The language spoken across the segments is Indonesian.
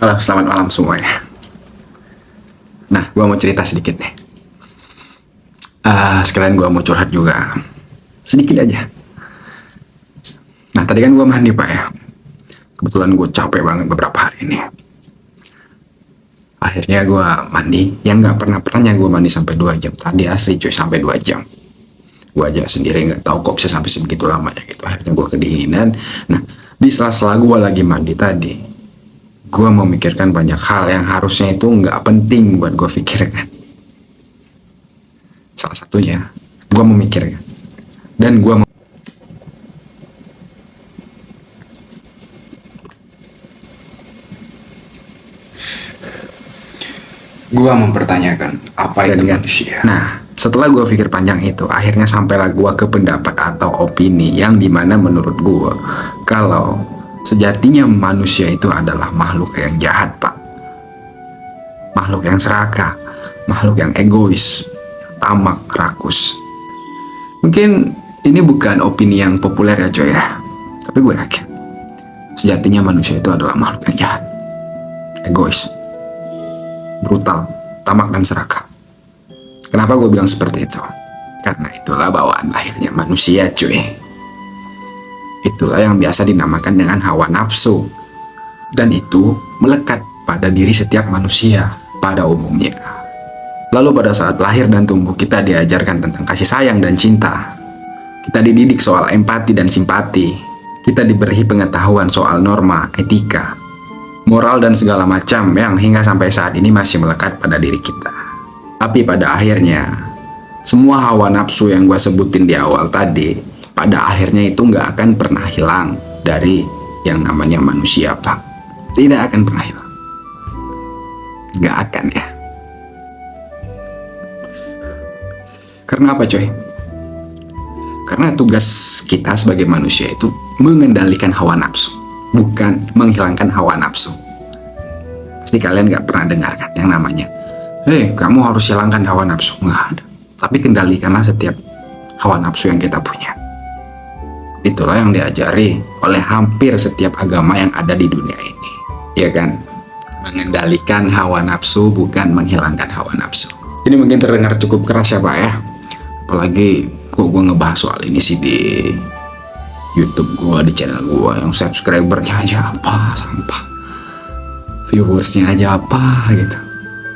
Halo, selamat malam semuanya. Nah, gua mau cerita sedikit nih. Sekalian gua mau curhat juga. Sedikit aja. Nah, tadi kan gua mandi, Pak, ya. Kebetulan gua capek banget beberapa hari ini. Akhirnya gua mandi. Yang nggak pernahnya gua mandi sampai 2 jam. Tadi asli cuy, sampai 2 jam. Gua aja sendiri nggak tahu kok bisa sampai sebegitu lamanya gitu. Akhirnya gua kedinginan. Nah, di sela-sela gua lagi mandi tadi, gue memikirkan banyak hal yang harusnya itu nggak penting buat gue pikirkan. Salah satunya, gue memikirkan. Dan gue mempertanyakan apa itu manusia. Nah, setelah gue pikir panjang itu, akhirnya sampailah gue ke pendapat atau opini yang dimana menurut gue, kalau sejatinya manusia itu adalah makhluk yang jahat, Pak. Makhluk yang serakah, makhluk yang egois, tamak, rakus. Mungkin ini bukan opini yang populer ya coy ya, tapi gue yakin sejatinya manusia itu adalah makhluk yang jahat, egois, brutal, tamak, dan serakah. Kenapa gue bilang seperti itu? Karena itulah bawaan lahirnya manusia cuy. Itulah yang biasa dinamakan dengan hawa nafsu. Dan itu melekat pada diri setiap manusia pada umumnya. Lalu pada saat lahir dan tumbuh kita diajarkan tentang kasih sayang dan cinta. Kita dididik soal empati dan simpati. Kita diberi pengetahuan soal norma, etika, moral dan segala macam yang hingga sampai saat ini masih melekat pada diri kita. Tapi pada akhirnya, semua hawa nafsu yang gue sebutin di awal tadi, pada akhirnya itu nggak akan pernah hilang dari yang namanya manusia, Pak. Tidak akan pernah hilang. Nggak akan ya. Karena apa coy? Karena tugas kita sebagai manusia itu mengendalikan hawa nafsu, bukan menghilangkan hawa nafsu. Pasti kalian nggak pernah dengarkan yang namanya, kamu harus hilangkan hawa nafsu. Nggak ada. Tapi kendalikanlah setiap hawa nafsu yang kita punya. Itulah yang diajari oleh hampir setiap agama yang ada di dunia ini, ya kan? Mengendalikan hawa nafsu, bukan menghilangkan hawa nafsu. Ini mungkin terdengar cukup keras ya Pak ya. Apalagi kok gue ngebahas soal ini sih di YouTube gue, di channel gue, yang subscribernya aja apa, sampah. Viewersnya aja apa gitu.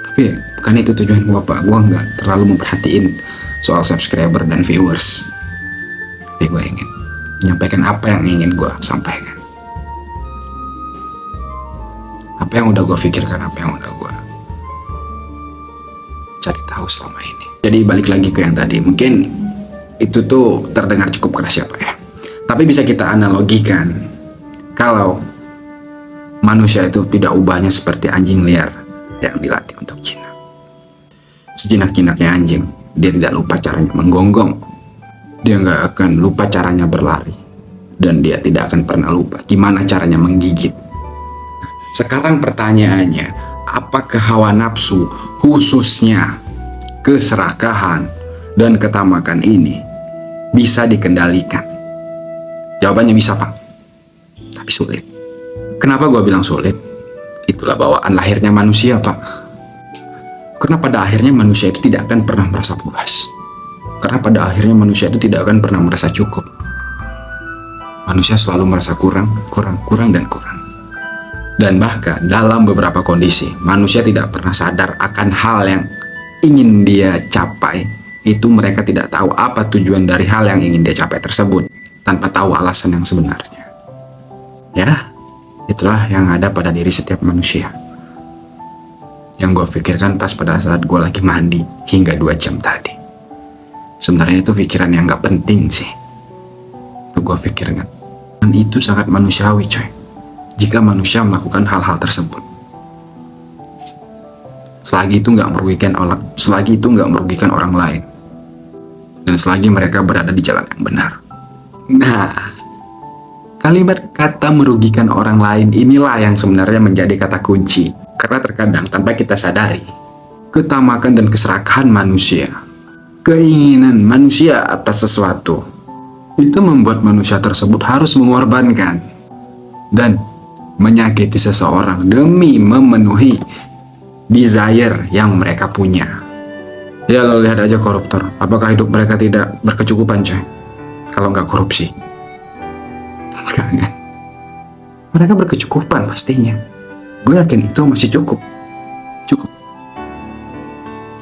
Tapi bukan itu tujuan gue Pak. Gue nggak terlalu memperhatiin soal subscriber dan viewers. Tapi gue ingin menyampaikan apa yang ingin gue sampaikan, apa yang udah gue pikirkan, apa yang udah gue cari tahu selama ini. Jadi balik lagi ke yang tadi, mungkin itu tuh terdengar cukup keras ya Pak ya, tapi bisa kita analogikan kalau manusia itu tidak ubahnya seperti anjing liar yang dilatih untuk jinak. Sejinak-jinaknya anjing, dia tidak lupa caranya menggonggong. Dia nggak akan lupa caranya berlari. Dan dia tidak akan pernah lupa gimana caranya menggigit. Sekarang pertanyaannya, apakah hawa nafsu, khususnya keserakahan dan ketamakan ini, bisa dikendalikan? Jawabannya bisa Pak, tapi sulit. Kenapa gue bilang sulit? Itulah bawaan lahirnya manusia Pak. Karena pada akhirnya manusia itu tidak akan pernah merasa puas. Karena pada akhirnya manusia itu tidak akan pernah merasa cukup. Manusia selalu merasa kurang. Dan bahkan dalam beberapa kondisi, manusia tidak pernah sadar akan hal yang ingin dia capai. Itu mereka tidak tahu apa tujuan dari hal yang ingin dia capai tersebut, tanpa tahu alasan yang sebenarnya. Ya, itulah yang ada pada diri setiap manusia. Yang gue pikirkan pas pada saat gue lagi mandi hingga 2 jam tadi. Sebenarnya itu pikiran yang gak penting sih, itu gue pikirkan. Dan itu sangat manusiawi coy, jika manusia melakukan hal-hal tersebut. Selagi itu gak merugikan orang lain, dan selagi mereka berada di jalan yang benar. Nah, kalimat kata merugikan orang lain inilah yang sebenarnya menjadi kata kunci. Karena terkadang tanpa kita sadari, ketamakan dan keserakahan manusia, keinginan manusia atas sesuatu, itu membuat manusia tersebut harus mengorbankan dan menyakiti seseorang demi memenuhi desire yang mereka punya. Ya lo lihat aja koruptor, apakah hidup mereka tidak berkecukupan coy? Kalau nggak korupsi, mereka berkecukupan pastinya. Gue yakin itu masih cukup.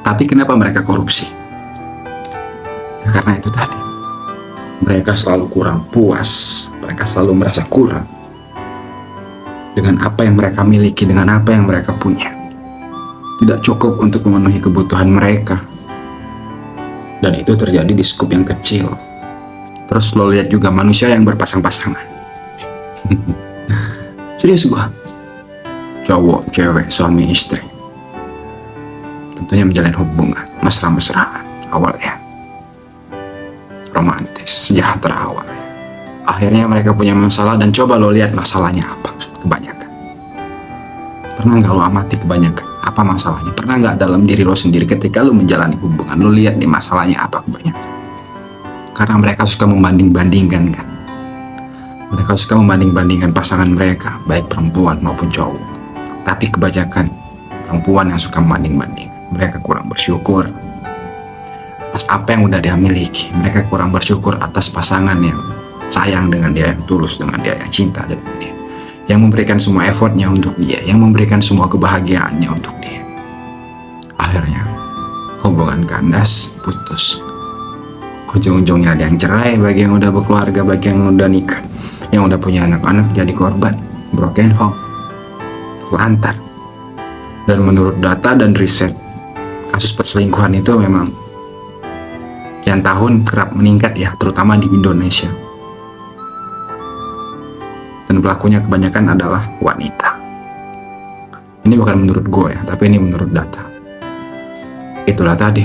Tapi kenapa mereka korupsi? Ya, karena itu tadi, mereka selalu kurang puas, mereka selalu merasa kurang dengan apa yang mereka miliki, dengan apa yang mereka punya. Tidak cukup untuk memenuhi kebutuhan mereka. Dan itu terjadi di skup yang kecil. Terus lo lihat juga manusia yang berpasang-pasangan. Serius gua. Cowok, cewek, suami, istri. Tentunya menjalin hubungan, mesra-mesraan awalnya. Romantis, sejahtera awalnya. Akhirnya mereka punya masalah dan coba lo lihat masalahnya apa. Kebanyakan. Pernah nggak lo amati kebanyakan? Apa masalahnya? Pernah nggak dalam diri lo sendiri ketika lo menjalani hubungan, lo lihat nih masalahnya apa kebanyakan? Karena mereka suka membanding-bandingkan kan. Mereka suka membanding-bandingkan pasangan mereka, baik perempuan maupun cowok. Tapi kebanyakan perempuan yang suka membanding-bandingkan. Mereka kurang bersyukur atas apa yang udah dia miliki. Mereka kurang bersyukur atas pasangan yang sayang dengan dia, yang tulus dengan dia, yang cinta dengan dia, yang memberikan semua effortnya untuk dia, yang memberikan semua kebahagiaannya untuk dia. Akhirnya hubungan kandas, putus. Ujung-ujungnya ada yang cerai bagi yang udah berkeluarga, bagi yang udah nikah, yang udah punya anak-anak jadi korban, broken home, lantar. Dan menurut data dan riset, kasus perselingkuhan itu memang yang tahun kerap meningkat ya, terutama di Indonesia. Dan pelakunya kebanyakan adalah wanita. Ini bukan menurut gue ya, tapi ini menurut data. Itulah tadi,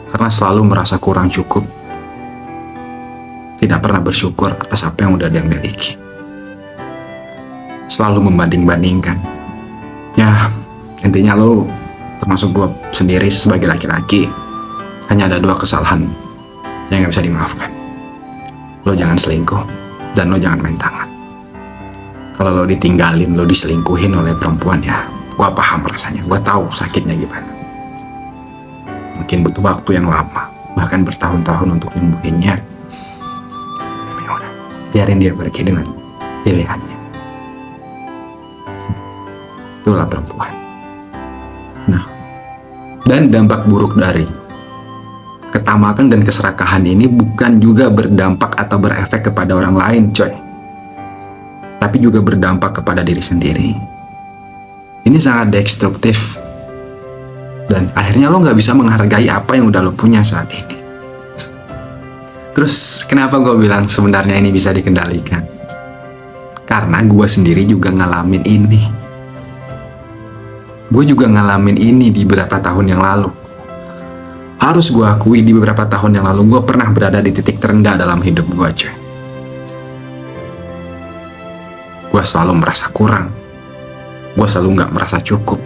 karena selalu merasa kurang cukup, tidak pernah bersyukur atas apa yang udah dia miliki, selalu membanding-bandingkan. Ya intinya lo, termasuk gue sendiri sebagai laki-laki, hanya ada dua kesalahan yang gak bisa dimaafkan. Lo jangan selingkuh, dan lo jangan main tangan. Kalau lo ditinggalin, lo diselingkuhin oleh perempuan, ya gue paham rasanya, gue tahu sakitnya gimana. Mungkin butuh waktu yang lama, bahkan bertahun-tahun untuk nyembuhinnya. Tapi udah, biarin dia pergi dengan pilihannya. Itulah perempuan. Nah, dan dampak buruk dari ketamakan dan keserakahan ini bukan juga berdampak atau berefek kepada orang lain, coy, tapi juga berdampak kepada diri sendiri. Ini sangat destruktif, dan akhirnya lo nggak bisa menghargai apa yang udah lo punya saat ini. Terus kenapa gue bilang sebenarnya ini bisa dikendalikan? Karena gue sendiri juga ngalamin ini. Gue juga ngalamin ini di beberapa tahun yang lalu. Harus gue akui, di beberapa tahun yang lalu gue pernah berada di titik terendah dalam hidup gue, coy. Gue selalu merasa kurang. Gue selalu gak merasa cukup.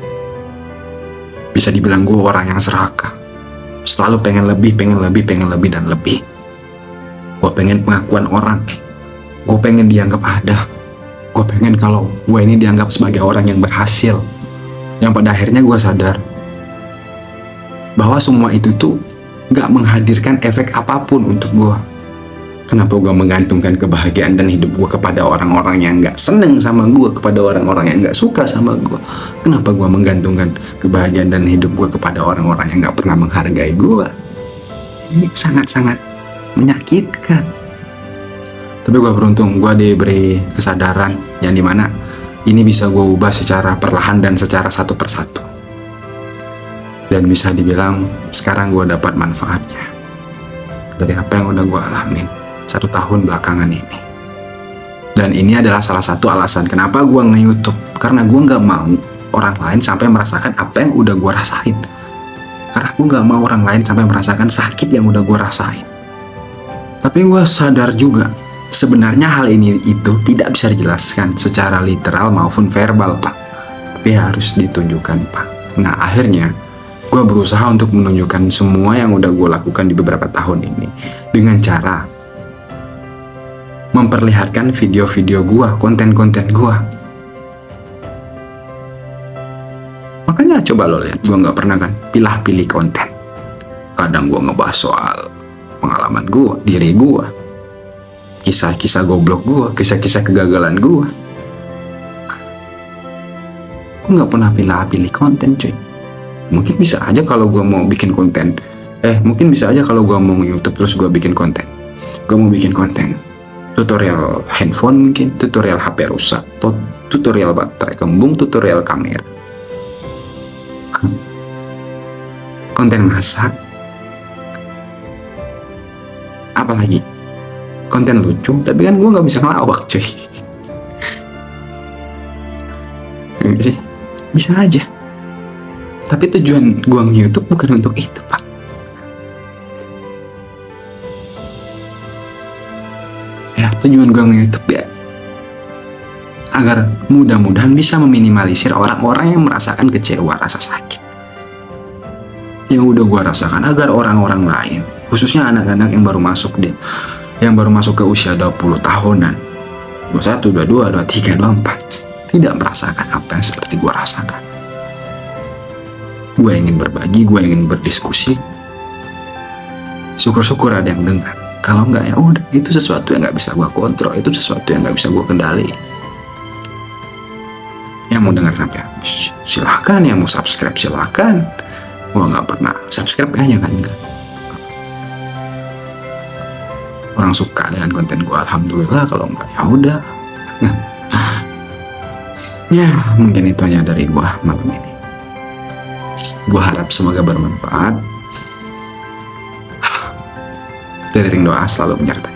Bisa dibilang gue orang yang serakah. Selalu pengen lebih, dan lebih. Gue pengen pengakuan orang. Gue pengen dianggap ada. Gue pengen kalau gue ini dianggap sebagai orang yang berhasil. Yang pada akhirnya gue sadar bahwa semua itu tuh gak menghadirkan efek apapun untuk gue. Kenapa gue menggantungkan kebahagiaan dan hidup gue kepada orang-orang yang gak seneng sama gue, kepada orang-orang yang gak suka sama gue? Kenapa gue menggantungkan kebahagiaan dan hidup gue kepada orang-orang yang gak pernah menghargai gue? Ini sangat-sangat menyakitkan. Tapi gue beruntung, gue diberi kesadaran yang dimana ini bisa gue ubah secara perlahan dan secara satu persatu. Dan bisa dibilang sekarang gue dapat manfaatnya dari apa yang udah gue alamin 1 tahun belakangan ini. Dan ini adalah salah satu alasan kenapa gue nge-YouTube. Karena gue gak mau orang lain sampai merasakan apa yang udah gue rasain. Karena gue gak mau orang lain sampai merasakan sakit yang udah gue rasain. Tapi gue sadar juga, sebenarnya hal ini itu tidak bisa dijelaskan secara literal maupun verbal, Pak. Tapi harus ditunjukkan, Pak. Nah, akhirnya gue berusaha untuk menunjukkan semua yang udah gue lakukan di beberapa tahun ini dengan cara memperlihatkan video-video gua, konten-konten gua. Makanya coba lo lihat, gua nggak pernah kan pilih-pilih konten. Kadang gua ngebahas soal pengalaman gua, diri gua, kisah-kisah goblok gua, kisah-kisah kegagalan gua. Gua nggak pernah pilih-pilih konten, cuy. Mungkin bisa aja kalau gua mau bikin konten, mungkin bisa aja kalau gua mau YouTube terus gua bikin konten. Gua mau bikin konten tutorial handphone, mungkin tutorial HP rusak, tutorial baterai kembung, tutorial kamera, konten masak, apalagi konten lucu. Tapi kan gue nggak bisa ngelawak, cuy. Bisa aja, tapi tujuan gue nge-YouTube bukan untuk itu, Pak. Ya, tujuan gue nge-YouTube ya agar mudah-mudahan bisa meminimalisir orang-orang yang merasakan kecewa, rasa sakit yang udah gue rasakan, agar orang-orang lain, khususnya anak-anak yang baru masuk ke usia 20 tahunan, 21, 22, 23, 24, tidak merasakan apa yang seperti gue rasakan. Gue ingin berbagi, gue ingin berdiskusi. Syukur-syukur ada yang dengar. Kalau enggak, ya udah, itu sesuatu yang nggak bisa gue kontrol, itu sesuatu yang nggak bisa gue kendali. Yang mau dengar sampai habis silahkan, yang mau subscribe silahkan. Gue nggak pernah subscribe aja kan, enggak. Orang suka dengan konten gue, alhamdulillah. Kalau enggak, ya udah. Ya mungkin itu hanya dari gue malam ini. Gue harap semoga bermanfaat. Dari doa selalu menyertai.